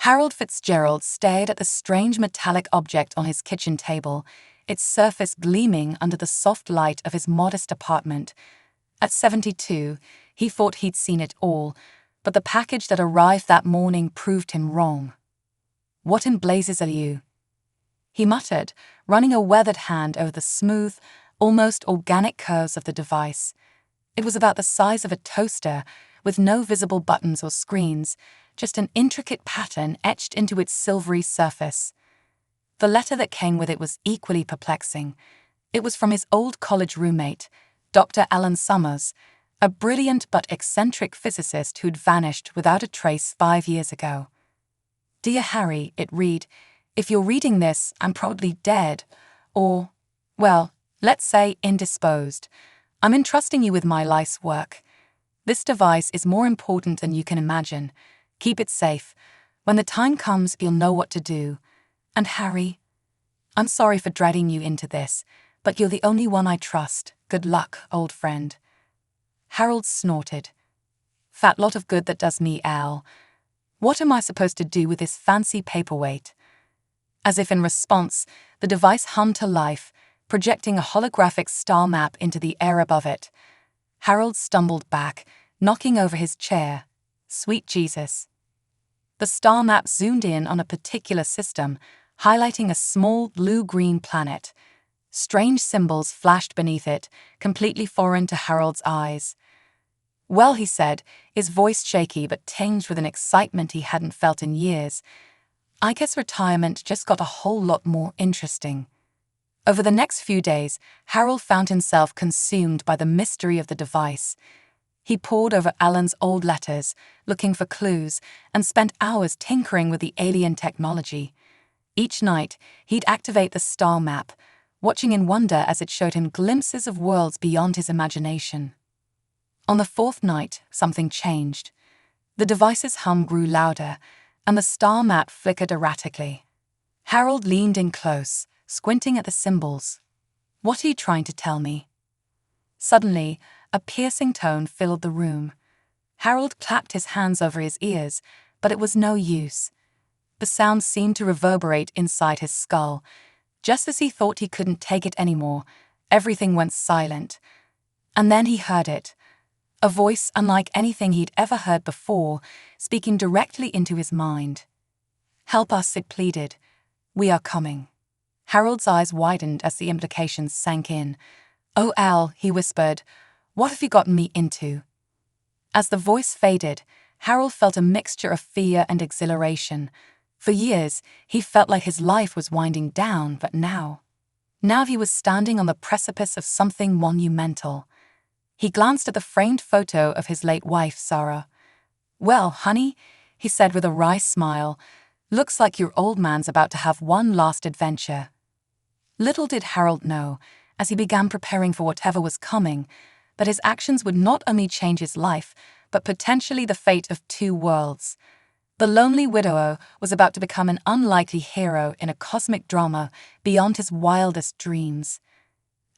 Harold Fitzgerald stared at the strange metallic object on his kitchen table, its surface gleaming under the soft light of his modest apartment. At 72, he thought he'd seen it all, but the package that arrived that morning proved him wrong. "What in blazes are you?" he muttered, running a weathered hand over the smooth, almost organic curves of the device. It was about the size of a toaster, with no visible buttons or screens, just an intricate pattern etched into its silvery surface. The letter that came with it was equally perplexing. It was from his old college roommate, Dr. Alan Summers, a brilliant but eccentric physicist who'd vanished without a trace 5 years ago. "Dear Harry," it read, "if you're reading this, I'm probably dead, or, well, let's say indisposed. I'm entrusting you with my life's work. This device is more important than you can imagine. Keep it safe. When the time comes, you'll know what to do. And Harry, I'm sorry for dragging you into this, but you're the only one I trust. Good luck, old friend." Harold snorted. "Fat lot of good that does me, Al. What am I supposed to do with this fancy paperweight?" As if in response, the device hummed to life, projecting a holographic star map into the air above it. Harold stumbled back, knocking over his chair. Sweet Jesus. The star map zoomed in on a particular system, highlighting a small blue-green planet. Strange symbols flashed beneath it, completely foreign to Harold's eyes. "Well," he said, his voice shaky but tinged with an excitement he hadn't felt in years, "I guess retirement just got a whole lot more interesting." Over the next few days, Harold found himself consumed by the mystery of the device. He pored over Alan's old letters, looking for clues, and spent hours tinkering with the alien technology. Each night, he'd activate the star map, watching in wonder as it showed him glimpses of worlds beyond his imagination. On the fourth night, something changed. The device's hum grew louder, and the star map flickered erratically. Harold leaned in close, squinting at the symbols. "What are you trying to tell me?" Suddenly, a piercing tone filled the room. Harold clapped his hands over his ears, but it was no use. The sound seemed to reverberate inside his skull. Just as he thought he couldn't take it anymore, everything went silent. And then he heard it. A voice unlike anything he'd ever heard before, speaking directly into his mind. "Help us," it pleaded. "We are coming." Harold's eyes widened as the implications sank in. "Oh, Al," he whispered, "what have you gotten me into?" As the voice faded, Harold felt a mixture of fear and exhilaration. For years, he felt like his life was winding down, but now he was standing on the precipice of something monumental. He glanced at the framed photo of his late wife, Sarah. "Well, honey," he said with a wry smile, "looks like your old man's about to have one last adventure." Little did Harold know, as he began preparing for whatever was coming, that his actions would not only change his life, but potentially the fate of 2 worlds. The lonely widower was about to become an unlikely hero in a cosmic drama beyond his wildest dreams.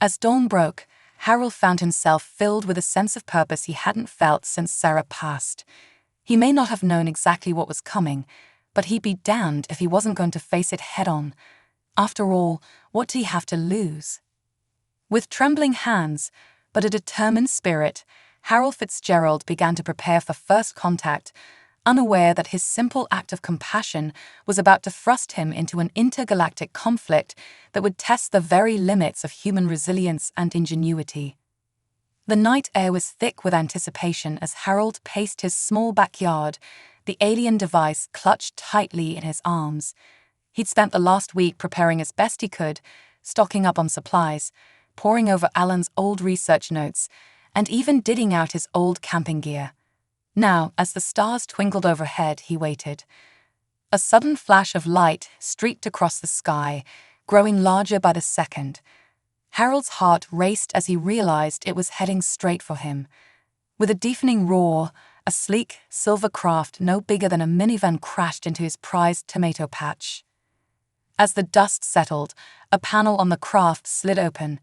As dawn broke, Harold found himself filled with a sense of purpose he hadn't felt since Sarah passed. He may not have known exactly what was coming, but he'd be damned if he wasn't going to face it head-on. After all, what did he have to lose? With trembling hands, but a determined spirit, Harold Fitzgerald began to prepare for first contact, unaware that his simple act of compassion was about to thrust him into an intergalactic conflict that would test the very limits of human resilience and ingenuity. The night air was thick with anticipation as Harold paced his small backyard, the alien device clutched tightly in his arms. He'd spent the last week preparing as best he could, stocking up on supplies, poring over Alan's old research notes, and even digging out his old camping gear. Now, as the stars twinkled overhead, he waited. A sudden flash of light streaked across the sky, growing larger by the second. Harold's heart raced as he realized it was heading straight for him. With a deafening roar, a sleek, silver craft no bigger than a minivan crashed into his prized tomato patch. As the dust settled, a panel on the craft slid open.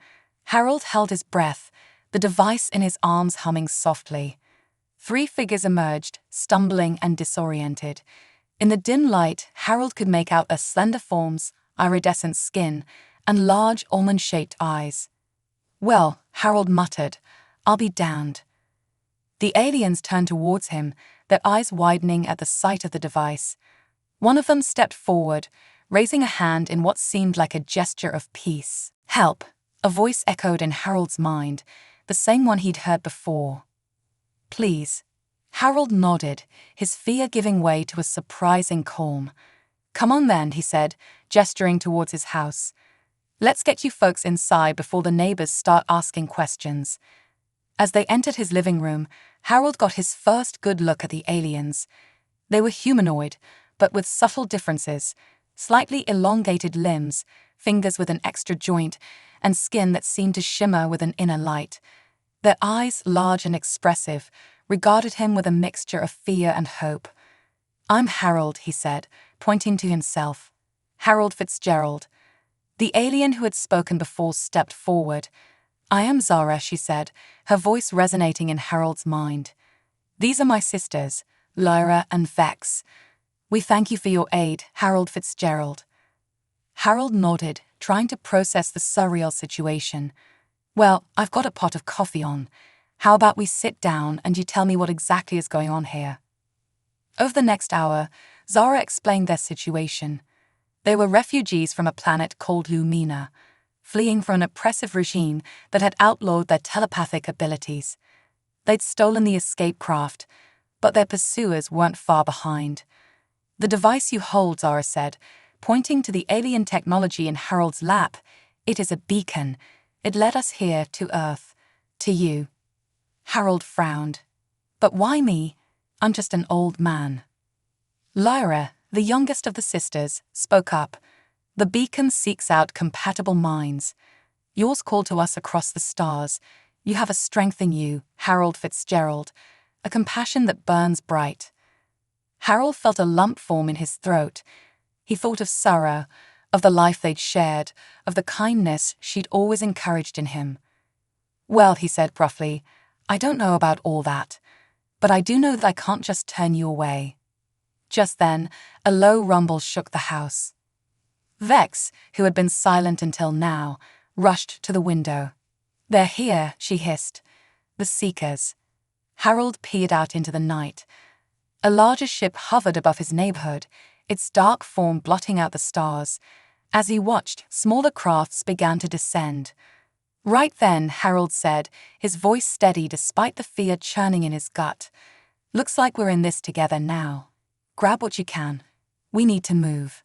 Harold held his breath, the device in his arms humming softly. 3 figures emerged, stumbling and disoriented. In the dim light, Harold could make out her slender forms, iridescent skin, and large almond-shaped eyes. "Well," Harold muttered, "I'll be damned." The aliens turned towards him, their eyes widening at the sight of the device. One of them stepped forward, raising a hand in what seemed like a gesture of peace. "Help," a voice echoed in Harold's mind, the same one he'd heard before. "Please." Harold nodded, his fear giving way to a surprising calm. "Come on then," he said, gesturing towards his house. "Let's get you folks inside before the neighbors start asking questions." As they entered his living room, Harold got his first good look at the aliens. They were humanoid, but with subtle differences: slightly elongated limbs, fingers with an extra joint, and skin that seemed to shimmer with an inner light. Their eyes, large and expressive, regarded him with a mixture of fear and hope. "I'm Harold," he said, pointing to himself. "Harold Fitzgerald." The alien who had spoken before stepped forward. "I am Zara," she said, her voice resonating in Harold's mind. "These are my sisters, Lyra and Vex. We thank you for your aid, Harold Fitzgerald." Harold nodded, trying to process the surreal situation. "Well, I've got a pot of coffee on. How about we sit down and you tell me what exactly is going on here?" Over the next hour, Zara explained their situation. They were refugees from a planet called Lumina, fleeing from an oppressive regime that had outlawed their telepathic abilities. They'd stolen the escape craft, but their pursuers weren't far behind. "The device you hold," Zara said, pointing to the alien technology in Harold's lap, "it is a beacon. It led us here, to Earth. To you." Harold frowned. "But why me? I'm just an old man." Lyra, the youngest of the sisters, spoke up. "The beacon seeks out compatible minds. Yours called to us across the stars. You have a strength in you, Harold Fitzgerald, a compassion that burns bright." Harold felt a lump form in his throat. He thought of Sarah, of the life they'd shared, of the kindness she'd always encouraged in him. "Well," he said gruffly, "I don't know about all that, but I do know that I can't just turn you away." Just then, a low rumble shook the house. Vex, who had been silent until now, rushed to the window. "They're here," she hissed. "The Seekers." Harold peered out into the night. A larger ship hovered above his neighborhood, its dark form blotting out the stars. As he watched, smaller crafts began to descend. Right then, Harold said, his voice steady despite the fear churning in his gut. "Looks like we're in this together now. Grab what you can. We need to move."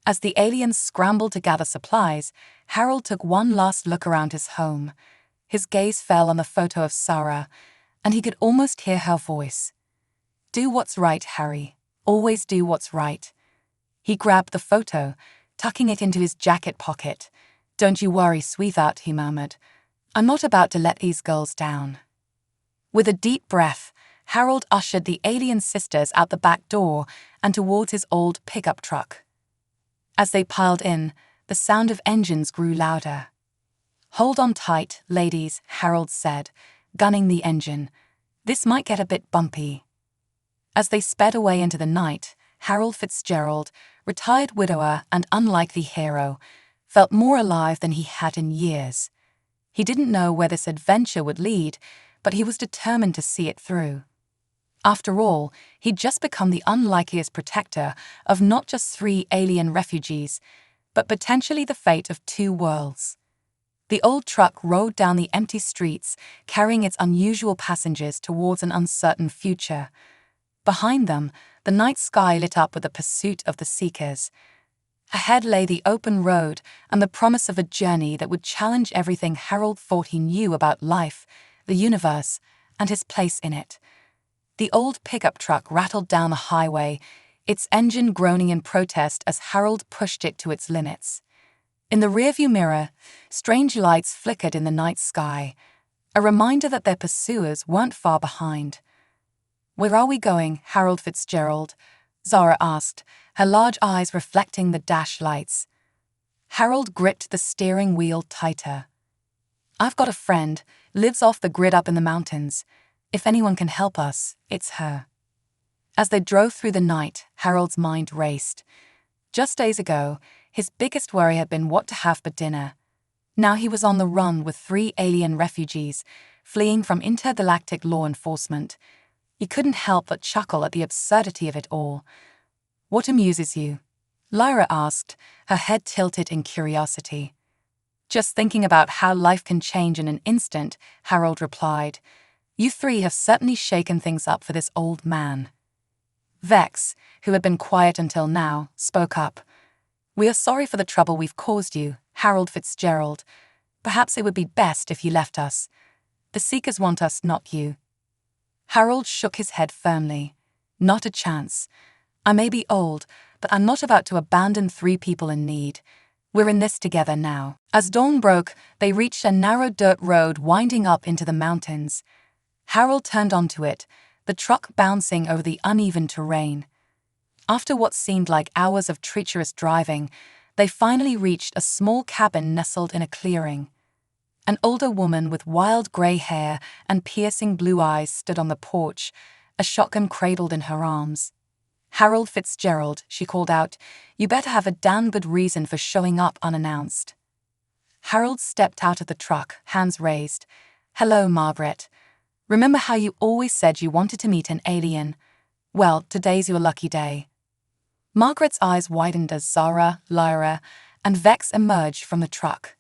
As the aliens scrambled to gather supplies, Harold took one last look around his home. His gaze fell on the photo of Sarah, and he could almost hear her voice. "Do what's right, Harry. Always do what's right." He grabbed the photo, tucking it into his jacket pocket. "Don't you worry, sweetheart," he murmured. "I'm not about to let these girls down." With a deep breath, Harold ushered the alien sisters out the back door and towards his old pickup truck. As they piled in, the sound of engines grew louder. "Hold on tight, ladies," Harold said, gunning the engine. "This might get a bit bumpy." As they sped away into the night, Harold Fitzgerald, retired widower and unlikely hero, felt more alive than he had in years. He didn't know where this adventure would lead, but he was determined to see it through. After all, he'd just become the unlikeliest protector of not just 3 alien refugees, but potentially the fate of 2 worlds. The old truck rode down the empty streets, carrying its unusual passengers towards an uncertain future. Behind them, the night sky lit up with the pursuit of the Seekers. Ahead lay the open road and the promise of a journey that would challenge everything Harold thought he knew about life, the universe, and his place in it. The old pickup truck rattled down the highway, its engine groaning in protest as Harold pushed it to its limits. In the rearview mirror, strange lights flickered in the night sky, a reminder that their pursuers weren't far behind. "Where are we going, Harold Fitzgerald?" Zara asked, her large eyes reflecting the dash lights. Harold gripped the steering wheel tighter. "I've got a friend, lives off the grid up in the mountains. If anyone can help us, it's her." As they drove through the night, Harold's mind raced. Just days ago, his biggest worry had been what to have for dinner. Now he was on the run with 3 alien refugees, fleeing from intergalactic law enforcement. He couldn't help but chuckle at the absurdity of it all. "What amuses you?" Lyra asked, her head tilted in curiosity. "Just thinking about how life can change in an instant," Harold replied. "You 3 have certainly shaken things up for this old man." Vex, who had been quiet until now, spoke up. "We are sorry for the trouble we've caused you, Harold Fitzgerald. Perhaps it would be best if you left us. The Seekers want us, not you." Harold shook his head firmly. "Not a chance. I may be old, but I'm not about to abandon 3 people in need. We're in this together now." As dawn broke, they reached a narrow dirt road winding up into the mountains. Harold turned onto it, the truck bouncing over the uneven terrain. After what seemed like hours of treacherous driving, they finally reached a small cabin nestled in a clearing. An older woman with wild gray hair and piercing blue eyes stood on the porch, a shotgun cradled in her arms. "Harold Fitzgerald," she called out, "you better have a damn good reason for showing up unannounced." Harold stepped out of the truck, hands raised. "Hello, Margaret. Remember how you always said you wanted to meet an alien? Well, today's your lucky day." Margaret's eyes widened as Zara, Lyra, and Vex emerged from the truck.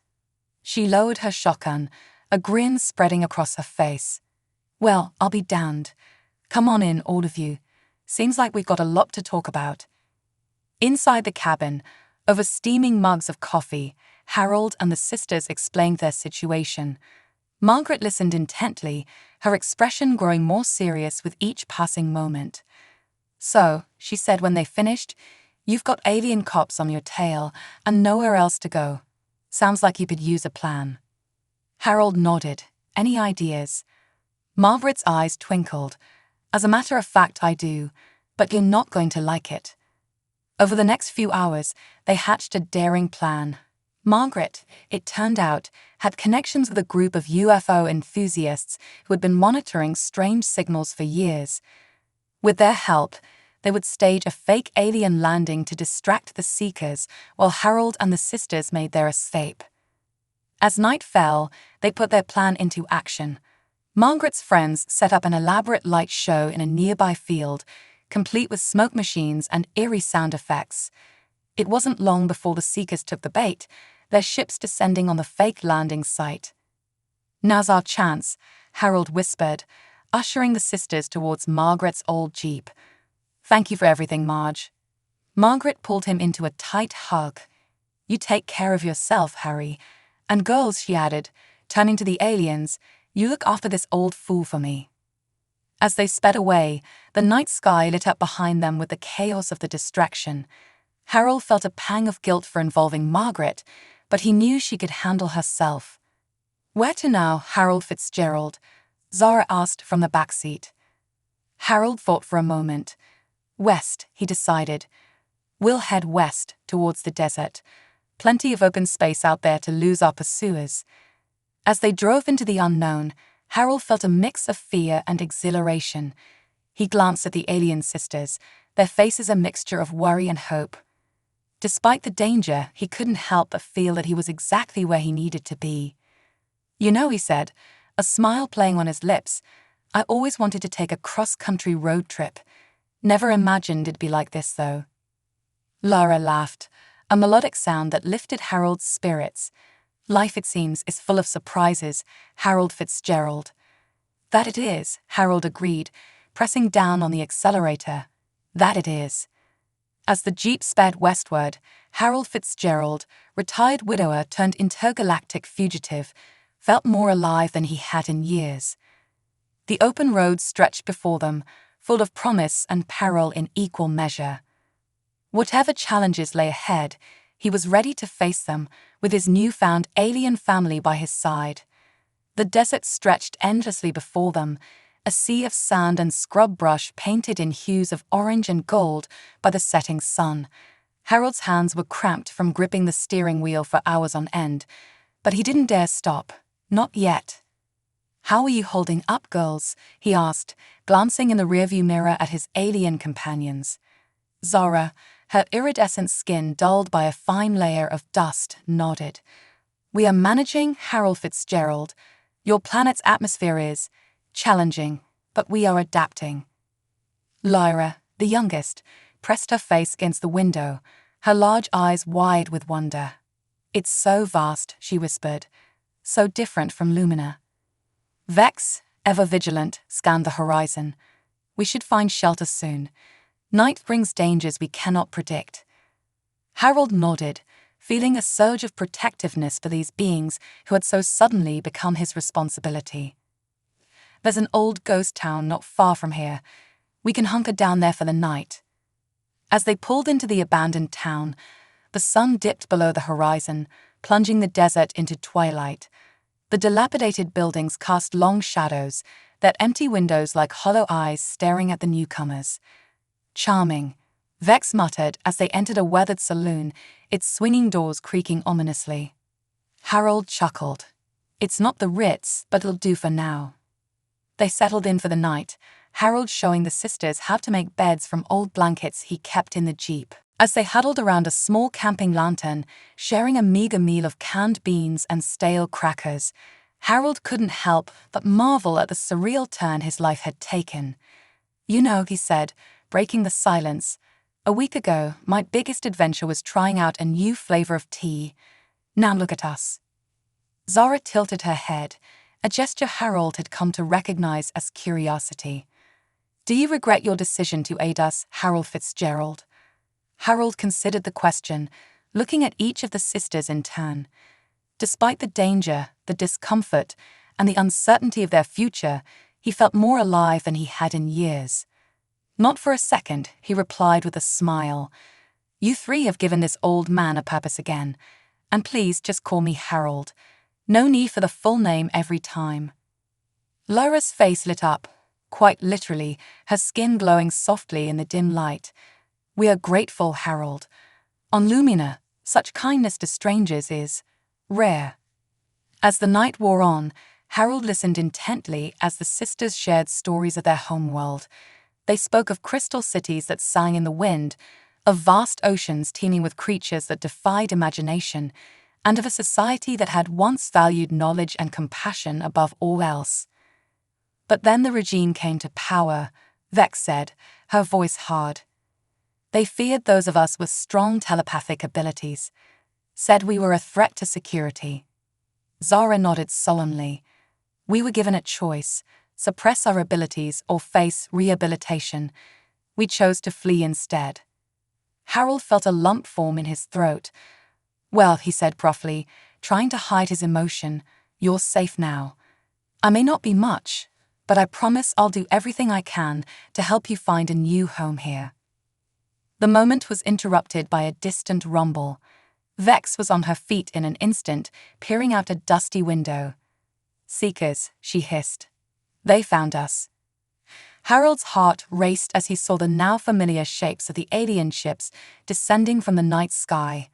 She lowered her shotgun, a grin spreading across her face. "Well, I'll be damned. Come on in, all of you. Seems like we've got a lot to talk about." Inside the cabin, over steaming mugs of coffee, Harold and the sisters explained their situation. Margaret listened intently, her expression growing more serious with each passing moment. "So," she said when they finished, "you've got alien cops on your tail and nowhere else to go. Sounds like you could use a plan." Harold nodded. "Any ideas?" Margaret's eyes twinkled. "As a matter of fact, I do, but you're not going to like it." Over the next few hours, they hatched a daring plan. Margaret, it turned out, had connections with a group of UFO enthusiasts who had been monitoring strange signals for years. With their help, they would stage a fake alien landing to distract the Seekers while Harold and the sisters made their escape. As night fell, they put their plan into action. Margaret's friends set up an elaborate light show in a nearby field, complete with smoke machines and eerie sound effects. It wasn't long before the Seekers took the bait, their ships descending on the fake landing site. "Now's our chance," Harold whispered, ushering the sisters towards Margaret's old Jeep. "Thank you for everything, Marge." Margaret pulled him into a tight hug. "You take care of yourself, Harry. And girls," she added, turning to the aliens, "you look after this old fool for me." As they sped away, the night sky lit up behind them with the chaos of the distraction. Harold felt a pang of guilt for involving Margaret, but he knew she could handle herself. "Where to now, Harold Fitzgerald?" Zara asked from the back seat. Harold thought for a moment. "West," he decided. "We'll head west, towards the desert. Plenty of open space out there to lose our pursuers." As they drove into the unknown, Harold felt a mix of fear and exhilaration. He glanced at the alien sisters, their faces a mixture of worry and hope. Despite the danger, he couldn't help but feel that he was exactly where he needed to be. "You know," he said, a smile playing on his lips, "I always wanted to take a cross-country road trip. Never imagined it'd be like this, though." Lara laughed, a melodic sound that lifted Harold's spirits. "Life, it seems, is full of surprises, Harold Fitzgerald." "That it is," Harold agreed, pressing down on the accelerator. "That it is." As the Jeep sped westward, Harold Fitzgerald, retired widower turned intergalactic fugitive, felt more alive than he had in years. The open road stretched before them, full of promise and peril in equal measure. Whatever challenges lay ahead, he was ready to face them, with his newfound alien family by his side. The desert stretched endlessly before them, a sea of sand and scrub brush painted in hues of orange and gold by the setting sun. Harold's hands were cramped from gripping the steering wheel for hours on end, but he didn't dare stop. Not yet. "How are you holding up, girls?" he asked, glancing in the rearview mirror at his alien companions. Zara, her iridescent skin dulled by a fine layer of dust, nodded. "We are managing, Harold Fitzgerald. Your planet's atmosphere is challenging, but we are adapting." Lyra, the youngest, pressed her face against the window, her large eyes wide with wonder. "It's so vast," she whispered, "so different from Lumina." Vex, ever vigilant, scanned the horizon. "We should find shelter soon. Night brings dangers we cannot predict." Harold nodded, feeling a surge of protectiveness for these beings who had so suddenly become his responsibility. "There's an old ghost town not far from here. We can hunker down there for the night." As they pulled into the abandoned town, the sun dipped below the horizon, plunging the desert into twilight. The dilapidated buildings cast long shadows, their empty windows like hollow eyes staring at the newcomers. "Charming," Vex muttered as they entered a weathered saloon, its swinging doors creaking ominously. Harold chuckled. "It's not the Ritz, but it'll do for now." They settled in for the night, Harold showing the sisters how to make beds from old blankets he kept in the Jeep. As they huddled around a small camping lantern, sharing a meager meal of canned beans and stale crackers, Harold couldn't help but marvel at the surreal turn his life had taken. "You know," he said, breaking the silence, "a week ago, my biggest adventure was trying out a new flavor of tea. Now look at us." Zara tilted her head, a gesture Harold had come to recognize as curiosity. "Do you regret your decision to aid us, Harold Fitzgerald?" Harold considered the question, looking at each of the sisters in turn. Despite the danger, the discomfort, and the uncertainty of their future, he felt more alive than he had in years. "Not for a second," he replied with a smile. "You three have given this old man a purpose again. And please just call me Harold. No need for the full name every time." Lyra's face lit up, quite literally, her skin glowing softly in the dim light. "We are grateful, Harold. On Lumina, such kindness to strangers is rare." As the night wore on, Harold listened intently as the sisters shared stories of their homeworld. They spoke of crystal cities that sang in the wind, of vast oceans teeming with creatures that defied imagination, and of a society that had once valued knowledge and compassion above all else. "But then the regime came to power," Vex said, her voice hard. "They feared those of us with strong telepathic abilities, said we were a threat to security." Zara nodded solemnly. "We were given a choice, suppress our abilities or face rehabilitation. We chose to flee instead." Harold felt a lump form in his throat. "Well," he said gruffly, trying to hide his emotion, "you're safe now. I may not be much, but I promise I'll do everything I can to help you find a new home here." The moment was interrupted by a distant rumble. Vex was on her feet in an instant, peering out a dusty window. "Seekers," she hissed. "They found us." Harold's heart raced as he saw the now familiar shapes of the alien ships descending from the night sky.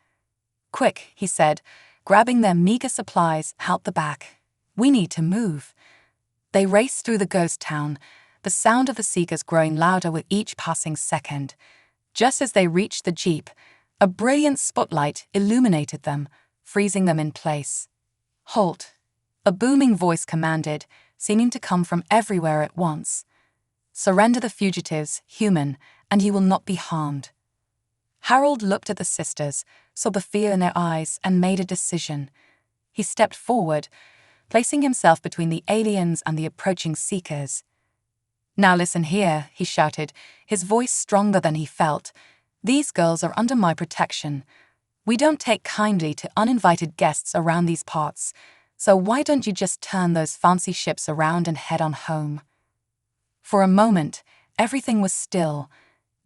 "Quick," he said, grabbing their meager supplies out the back. "We need to move." They raced through the ghost town, the sound of the Seekers growing louder with each passing second. Just as they reached the Jeep, a brilliant spotlight illuminated them, freezing them in place. "Halt," a booming voice commanded, seeming to come from everywhere at once. "Surrender the fugitives, human, and you will not be harmed." Harold looked at the sisters, saw the fear in their eyes, and made a decision. He stepped forward, placing himself between the aliens and the approaching Seekers. "Now listen here," he shouted, his voice stronger than he felt. "These girls are under my protection. We don't take kindly to uninvited guests around these parts, so why don't you just turn those fancy ships around and head on home?" For a moment, everything was still.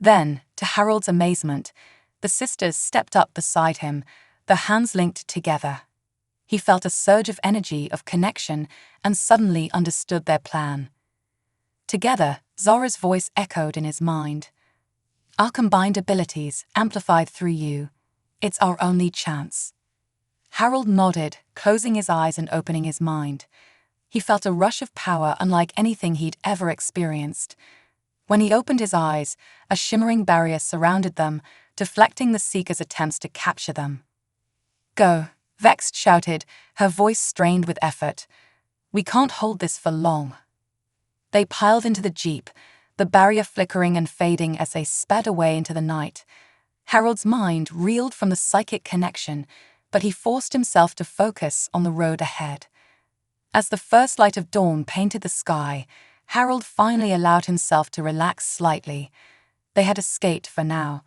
Then, to Harold's amazement, the sisters stepped up beside him, their hands linked together. He felt a surge of energy, of connection, and suddenly understood their plan. Together, Zora's voice echoed in his mind. "Our combined abilities, amplified through you. It's our only chance." Harold nodded, closing his eyes and opening his mind. He felt a rush of power unlike anything he'd ever experienced. When he opened his eyes, a shimmering barrier surrounded them, deflecting the Seeker's attempts to capture them. "Go," Vex shouted, her voice strained with effort. "We can't hold this for long." They piled into the jeep, the barrier flickering and fading as they sped away into the night. Harold's mind reeled from the psychic connection, but he forced himself to focus on the road ahead. As the first light of dawn painted the sky, Harold finally allowed himself to relax slightly. They had escaped for now,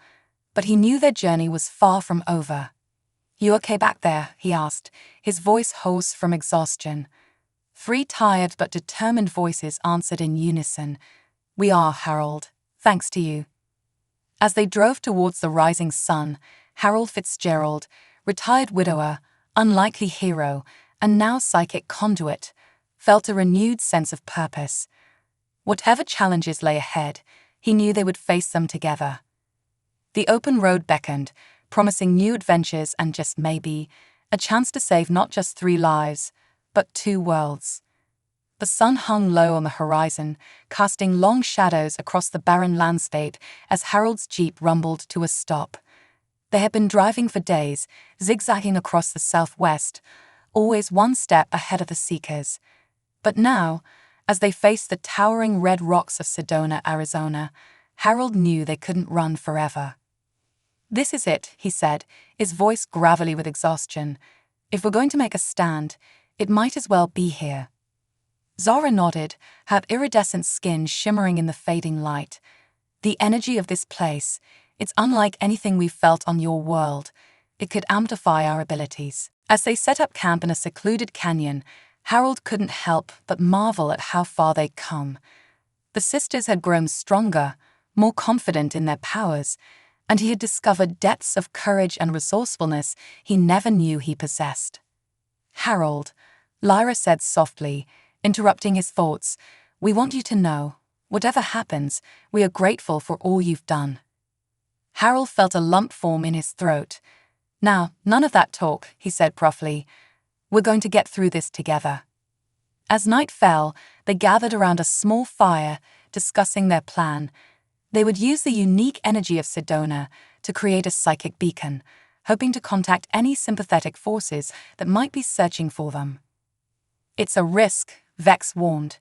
but he knew their journey was far from over. "You okay back there?" he asked, his voice hoarse from exhaustion. 3 tired but determined voices answered in unison. "We are, Harold. Thanks to you." As they drove towards the rising sun, Harold Fitzgerald, retired widower, unlikely hero, and now psychic conduit, felt a renewed sense of purpose. Whatever challenges lay ahead, he knew they would face them together. The open road beckoned, promising new adventures and just maybe, a chance to save not just 3 lives, but 2 worlds. The sun hung low on the horizon, casting long shadows across the barren landscape as Harold's jeep rumbled to a stop. They had been driving for days, zigzagging across the southwest, always one step ahead of the Seekers. But now, as they faced the towering red rocks of Sedona, Arizona, Harold knew they couldn't run forever. "This is it," he said, his voice gravelly with exhaustion. "If we're going to make a stand, it might as well be here." Zara nodded, her iridescent skin shimmering in the fading light. "The energy of this place, it's unlike anything we've felt on your world. It could amplify our abilities." As they set up camp in a secluded canyon, Harold couldn't help but marvel at how far they'd come. The sisters had grown stronger, more confident in their powers, and he had discovered depths of courage and resourcefulness he never knew he possessed. "Harold," Lyra said softly, interrupting his thoughts, "we want you to know, whatever happens, we are grateful for all you've done." Harold felt a lump form in his throat. "Now, none of that talk," he said gruffly. "We're going to get through this together." As night fell, they gathered around a small fire, discussing their plan. They would use the unique energy of Sedona to create a psychic beacon, hoping to contact any sympathetic forces that might be searching for them. "It's a risk," Vex warned.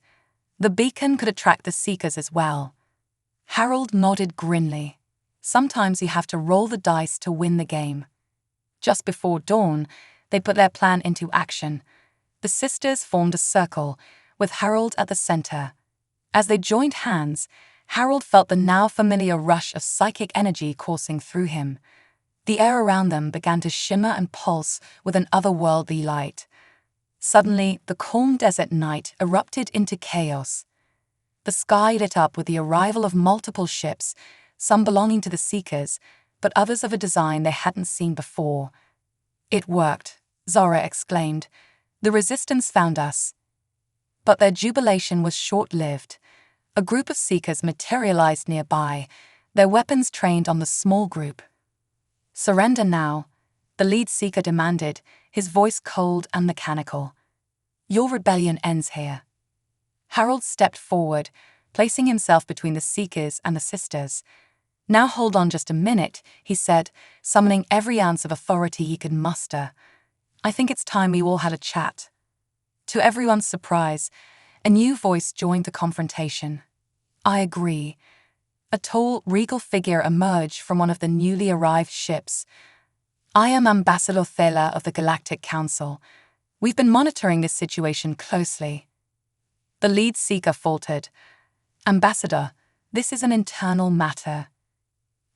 "The beacon could attract the Seekers as well." Harold nodded grimly. Sometimes you have to roll the dice to win the game. Just before dawn, they put their plan into action. The sisters formed a circle, with Harold at the center. As they joined hands, Harold felt the now familiar rush of psychic energy coursing through him. The air around them began to shimmer and pulse with an otherworldly light. Suddenly, the calm desert night erupted into chaos. The sky lit up with the arrival of multiple ships, some belonging to the Seekers, but others of a design they hadn't seen before. "It worked," Zara exclaimed. "The Resistance found us." But their jubilation was short-lived. A group of Seekers materialized nearby, their weapons trained on the small group. "Surrender now," the lead Seeker demanded, his voice cold and mechanical. "Your rebellion ends here." Harold stepped forward, placing himself between the Seekers and the sisters. "Now hold on just a minute," he said, summoning every ounce of authority he could muster. "I think it's time we all had a chat." To everyone's surprise, a new voice joined the confrontation. "I agree." A tall, regal figure emerged from one of the newly arrived ships. "I am Ambassador Thela of the Galactic Council. We've been monitoring this situation closely." The lead Seeker faltered. "Ambassador, this is an internal matter."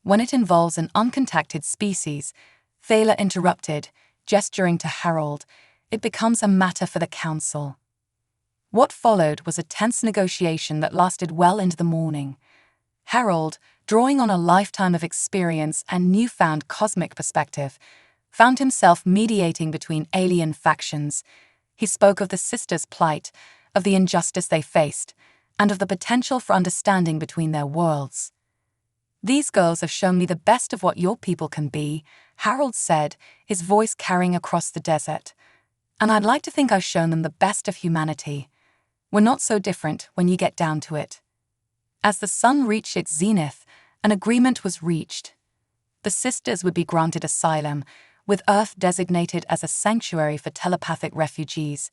"When it involves an uncontacted species," Thaler interrupted, gesturing to Harold, "it becomes a matter for the Council." What followed was a tense negotiation that lasted well into the morning. Harold, drawing on a lifetime of experience and newfound cosmic perspective, found himself mediating between alien factions. He spoke of the sisters' plight, of the injustice they faced, and of the potential for understanding between their worlds. "These girls have shown me the best of what your people can be," Harold said, his voice carrying across the desert. "And I'd like to think I've shown them the best of humanity. were not so different when you get down to it. As the sun reached its zenith, an agreement was reached. The sisters would be granted asylum, with Earth designated as a sanctuary for telepathic refugees.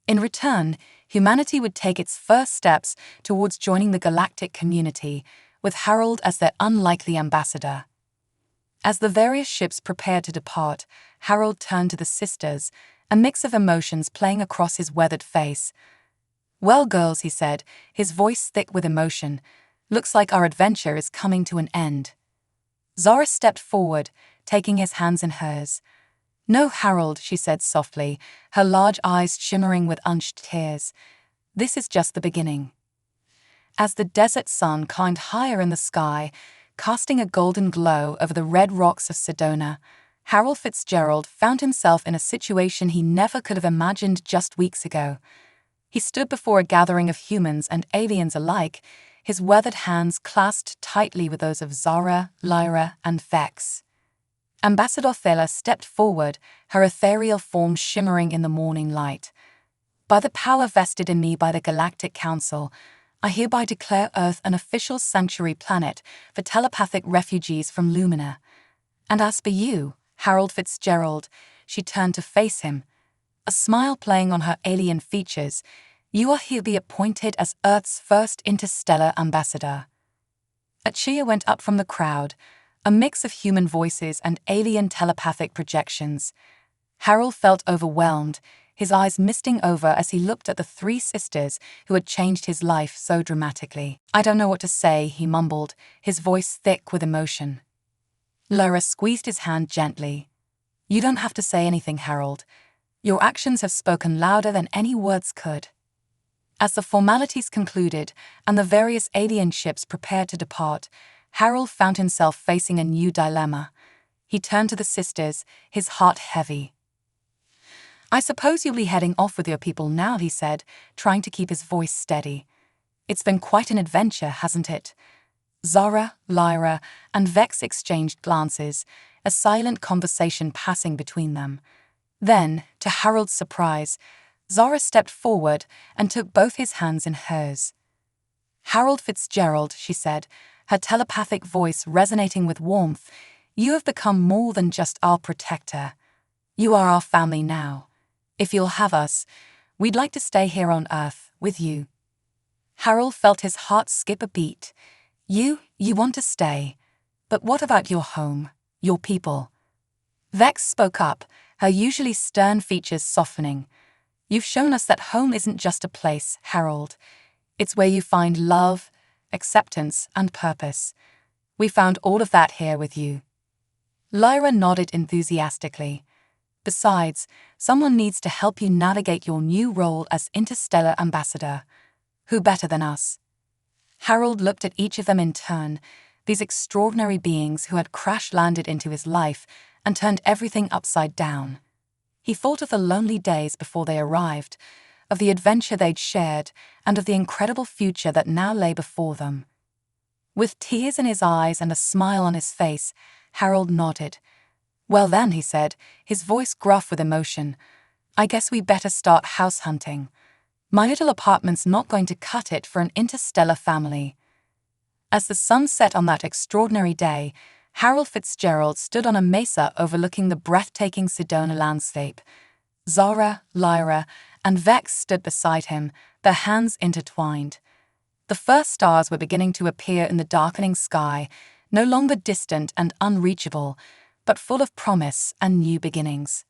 In return, humanity would take its first steps towards joining the galactic community, with Harold as their unlikely ambassador. As the various ships prepared to depart, Harold turned to the sisters, a mix of emotions playing across his weathered face. "Well, girls," he said, his voice thick with emotion, "looks like our adventure is coming to an end." Zara stepped forward, taking his hands in hers. "No, Harold," she said softly, her large eyes shimmering with unshed tears. "This is just the beginning." As the desert sun climbed higher in the sky, casting a golden glow over the red rocks of Sedona, Harold Fitzgerald found himself in a situation he never could have imagined just weeks ago. He stood before a gathering of humans and aliens alike, his weathered hands clasped tightly with those of Zara, Lyra, and Vex. Ambassador Thela stepped forward, her ethereal form shimmering in the morning light. "By the power vested in me by the Galactic Council, I hereby declare Earth an official sanctuary planet for telepathic refugees from Lumina. And as for you, Harold Fitzgerald," she turned to face him, a smile playing on her alien features, "you are hereby appointed as Earth's first interstellar ambassador." A cheer went up from the crowd, a mix of human voices and alien telepathic projections. Harold felt overwhelmed, his eyes misting over as he looked at the three sisters who had changed his life so dramatically. "I don't know what to say," he mumbled, his voice thick with emotion. Lyra squeezed his hand gently. "You don't have to say anything, Harold. Your actions have spoken louder than any words could." As the formalities concluded and the various alien ships prepared to depart, Harold found himself facing a new dilemma. He turned to the sisters, his heart heavy. "I suppose you'll be heading off with your people now," he said, trying to keep his voice steady. "It's been quite an adventure, hasn't it?" Zara, Lyra, and Vex exchanged glances, a silent conversation passing between them. Then, to Harold's surprise, Zara stepped forward and took both his hands in hers. "Harold Fitzgerald," she said, her telepathic voice resonating with warmth, "you have become more than just our protector. You are our family now. If you'll have us, we'd like to stay here on Earth with you." Harold felt his heart skip a beat. You want to stay. But what about your home, your people?" Vex spoke up, her usually stern features softening. "You've shown us that home isn't just a place, Harold. It's where you find love, acceptance, and purpose. We found all of that here with you." Lyra nodded enthusiastically. "Besides, someone needs to help you navigate your new role as Interstellar Ambassador. Who better than us?" Harold looked at each of them in turn, these extraordinary beings who had crash-landed into his life and turned everything upside down. He thought of the lonely days before they arrived, of the adventure they'd shared, and of the incredible future that now lay before them. With tears in his eyes and a smile on his face, Harold nodded. "Well then," he said, his voice gruff with emotion, "I guess we better start house hunting. My little apartment's not going to cut it for an interstellar family." As the sun set on that extraordinary day, Harold Fitzgerald stood on a mesa overlooking the breathtaking Sedona landscape. Zara, Lyra, and Vex stood beside him, their hands intertwined. The first stars were beginning to appear in the darkening sky, no longer distant and unreachable, but full of promise and new beginnings.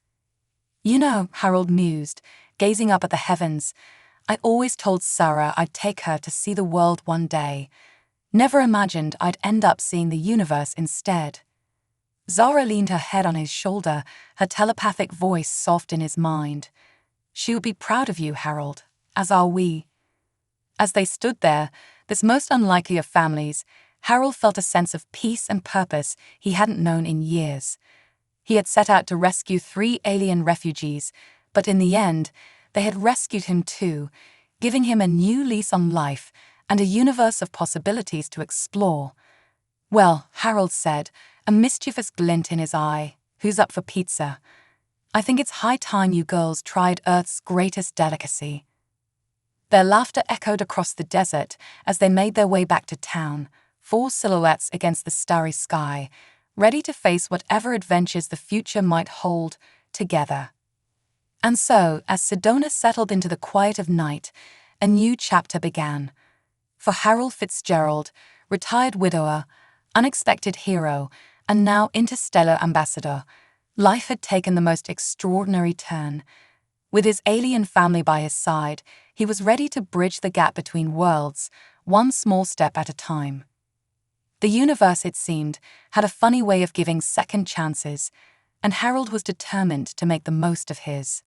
"You know," Harold mused, gazing up at the heavens, "I always told Sarah I'd take her to see the world one day. Never imagined I'd end up seeing the universe instead." Zara leaned her head on his shoulder, her telepathic voice soft in his mind. "She would be proud of you, Harold, as are we." As they stood there, this most unlikely of families, Harold felt a sense of peace and purpose he hadn't known in years. He had set out to rescue 3 alien refugees, but in the end, they had rescued him too, giving him a new lease on life and a universe of possibilities to explore. "Well," Harold said, a mischievous glint in his eye, "who's up for pizza? I think it's high time you girls tried Earth's greatest delicacy." Their laughter echoed across the desert as they made their way back to town, 4 silhouettes against the starry sky, ready to face whatever adventures the future might hold together. And so, as Sedona settled into the quiet of night, a new chapter began. For Harold Fitzgerald, retired widower, unexpected hero, and now interstellar ambassador, life had taken the most extraordinary turn. With his alien family by his side, he was ready to bridge the gap between worlds, one small step at a time. The universe, it seemed, had a funny way of giving second chances, and Harold was determined to make the most of his.